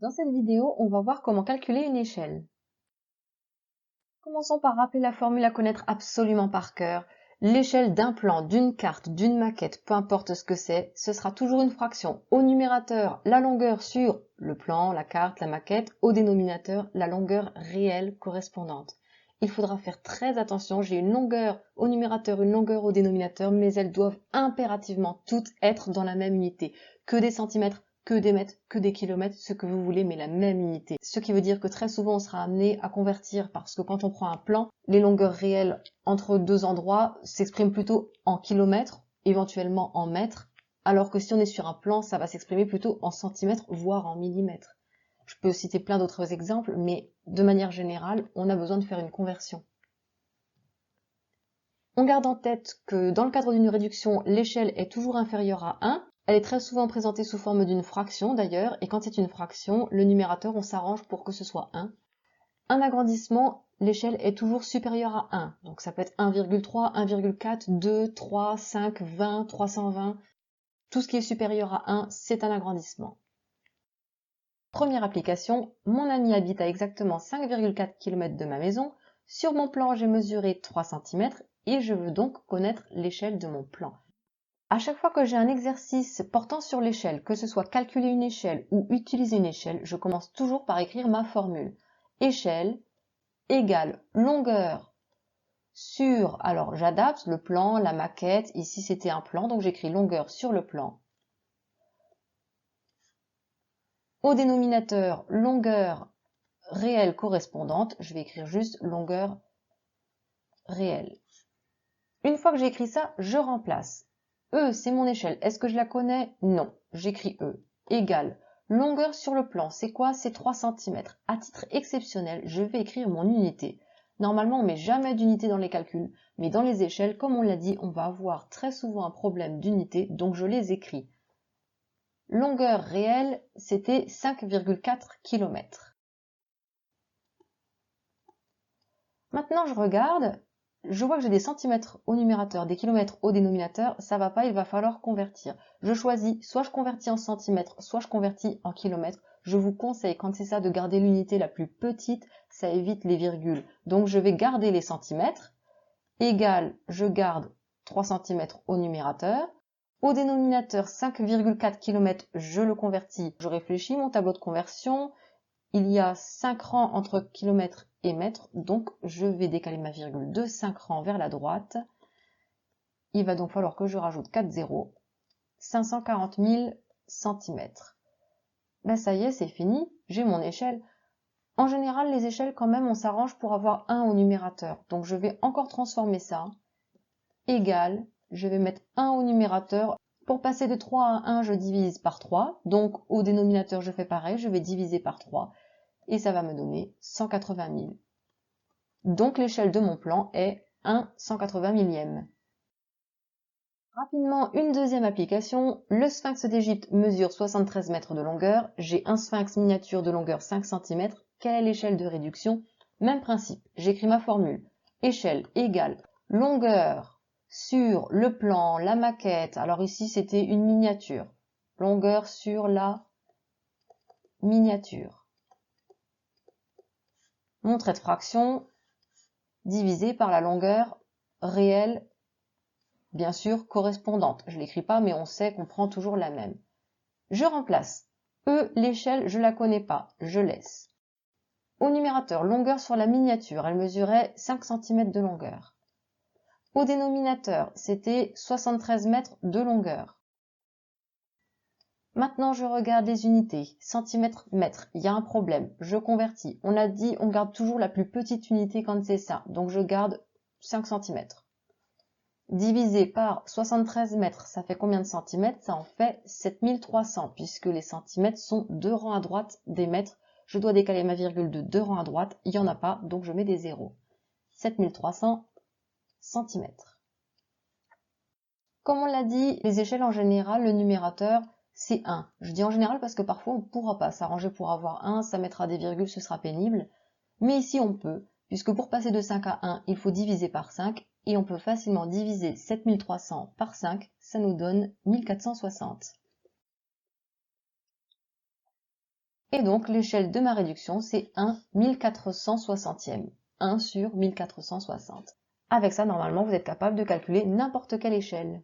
Dans cette vidéo, on va voir comment calculer une échelle. Commençons par rappeler la formule à connaître absolument par cœur. L'échelle d'un plan, d'une carte, d'une maquette, peu importe ce que c'est, ce sera toujours une fraction. Au numérateur, la longueur sur le plan, la carte, la maquette. Au dénominateur, la longueur réelle correspondante. Il faudra faire très attention, j'ai une longueur au numérateur, une longueur au dénominateur, mais elles doivent impérativement toutes être dans la même unité. Que des centimètres, que des mètres, que des kilomètres, ce que vous voulez, mais la même unité. Ce qui veut dire que très souvent, on sera amené à convertir parce que quand on prend un plan, les longueurs réelles entre deux endroits s'expriment plutôt en kilomètres, éventuellement en mètres, alors que si on est sur un plan, ça va s'exprimer plutôt en centimètres, voire en millimètres. Je peux citer plein d'autres exemples, mais de manière générale, on a besoin de faire une conversion. On garde en tête que dans le cadre d'une réduction, l'échelle est toujours inférieure à 1. Elle est très souvent présentée sous forme d'une fraction d'ailleurs, et quand c'est une fraction, le numérateur, on s'arrange pour que ce soit 1. Un agrandissement, l'échelle est toujours supérieure à 1. Donc ça peut être 1,3, 1,4, 2, 3, 5, 20, 320. Tout ce qui est supérieur à 1, c'est un agrandissement. Première application, mon ami habite à exactement 5,4 km de ma maison. Sur mon plan, j'ai mesuré 3 cm et je veux donc connaître l'échelle de mon plan. À chaque fois que j'ai un exercice portant sur l'échelle, que ce soit calculer une échelle ou utiliser une échelle, je commence toujours par écrire ma formule. Échelle égale longueur sur, alors j'adapte le plan, la maquette, ici c'était un plan, donc j'écris longueur sur le plan. Au dénominateur, longueur réelle correspondante, je vais écrire juste longueur réelle. Une fois que j'ai écrit ça, je remplace. E, c'est mon échelle. Est-ce que je la connais? Non. J'écris E. Égale. Longueur sur le plan, c'est quoi? C'est 3 cm. À titre exceptionnel, je vais écrire mon unité. Normalement, on ne met jamais d'unité dans les calculs, mais dans les échelles, comme on l'a dit, on va avoir très souvent un problème d'unité, donc je les écris. Longueur réelle, c'était 5,4 km. Maintenant, je regarde, je vois que j'ai des centimètres au numérateur, des kilomètres au dénominateur, ça va pas, il va falloir convertir. Je choisis, soit je convertis en centimètres, soit je convertis en kilomètres. Je vous conseille, quand c'est ça, de garder l'unité la plus petite, ça évite les virgules. Donc je vais garder les centimètres, égal, je garde 3 cm au numérateur. Au dénominateur, 5,4 km, je le convertis. Je réfléchis, mon tableau de conversion, il y a 5 rangs entre kilomètres et mètres, donc je vais décaler ma virgule de 5 rangs vers la droite. Il va donc falloir que je rajoute 4 zéros, 540 000 cm. Ben ça y est, c'est fini, j'ai mon échelle. En général, les échelles, quand même, on s'arrange pour avoir 1 au numérateur. Donc je vais encore transformer ça. Égal, je vais mettre 1 au numérateur. Pour passer de 3 à 1, je divise par 3. Donc au dénominateur, je fais pareil, je vais diviser par 3. Et ça va me donner 180 000. Donc l'échelle de mon plan est 1/180 millième. Rapidement, une deuxième application. Le sphinx d'Égypte mesure 73 mètres de longueur. J'ai un sphinx miniature de longueur 5 cm. Quelle est l'échelle de réduction? Même principe, j'écris ma formule. Échelle égale longueur sur le plan, la maquette. Alors ici, c'était une miniature. Longueur sur la miniature. Mon trait de fraction divisé par la longueur réelle, bien sûr correspondante. Je ne l'écris pas, mais on sait qu'on prend toujours la même. Je remplace. E, l'échelle, je ne la connais pas, je laisse. Au numérateur, longueur sur la miniature, elle mesurait 5 cm de longueur. Au dénominateur, c'était 73 mètres de longueur. Maintenant, je regarde les unités. Centimètres, mètres. Il y a un problème. Je convertis. On a dit, on garde toujours la plus petite unité quand c'est ça. Donc, je garde 5 cm. Divisé par 73 mètres, ça fait combien de centimètres? Ça en fait 7300, puisque les centimètres sont 2 rangs à droite des mètres. Je dois décaler ma virgule de 2 rangs à droite. Il n'y en a pas, donc je mets des zéros. 7300 cm. Comme on l'a dit, les échelles en général, le numérateur, c'est 1. Je dis en général parce que parfois on ne pourra pas s'arranger pour avoir 1, ça mettra des virgules, ce sera pénible. Mais ici on peut, puisque pour passer de 5 à 1, il faut diviser par 5, et on peut facilement diviser 7300 par 5, ça nous donne 1460. Et donc l'échelle de ma réduction, c'est 1 1460e. 1 sur 1460. Avec ça, normalement, vous êtes capable de calculer n'importe quelle échelle.